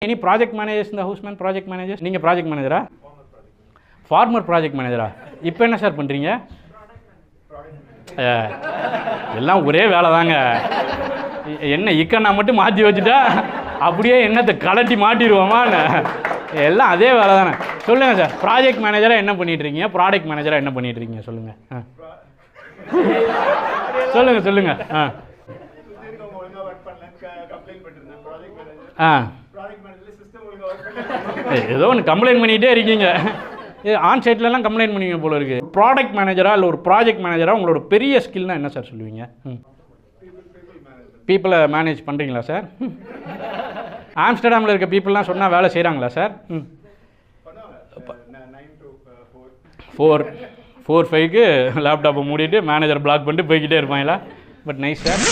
Any project managers in the Houseman project managers? நீங்கள் project மேனேஜரா? Former project மேனேஜரா? இப்போ என்ன சார் பண்ணுறீங்க? எல்லாம் ஒரே வேலை தாங்க. என்ன இக்கண்ணா மட்டும் மாற்றி வச்சுட்டா அப்படியே என்னத்தை கலட்டி மாட்டிடுவோமான்னு எல்லாம் அதே வேலை தானே. சொல்லுங்கள் சார், ப்ராஜெக்ட் மேனேஜராக என்ன பண்ணிட்டுருக்கீங்க, ப்ராடக்ட் மேனேஜராக என்ன பண்ணிட்டுருக்கீங்க சொல்லுங்கள். சொல்லுங்கள். ஏதோ ஒன்று கம்ப்ளைண்ட் பண்ணிகிட்டே இருக்கீங்க. ஆன் சைட்லலாம் கம்ப்ளைண்ட் பண்ணுவீங்க போல இருக்குது. ப்ராடக்ட் மேனேஜராக இல்லை ஒரு ப்ராஜெக்ட் மேனேஜராக உங்களோட பெரிய ஸ்கில்னால் என்ன சார் சொல்லுவீங்க? பீப்புளை மேனேஜ் பண்ணுறீங்களா சார்? ஆம்ஸ்டர்டாமில் இருக்க பீப்புளெலாம் சொன்னால் வேலை செய்கிறாங்களா சார்? 4-5க்கு லேப்டாப்பை மூடிட்டு மேனேஜர் பிளாக் பண்ணிட்டு போய்கிட்டே இருப்பாங்களா? But nice sir.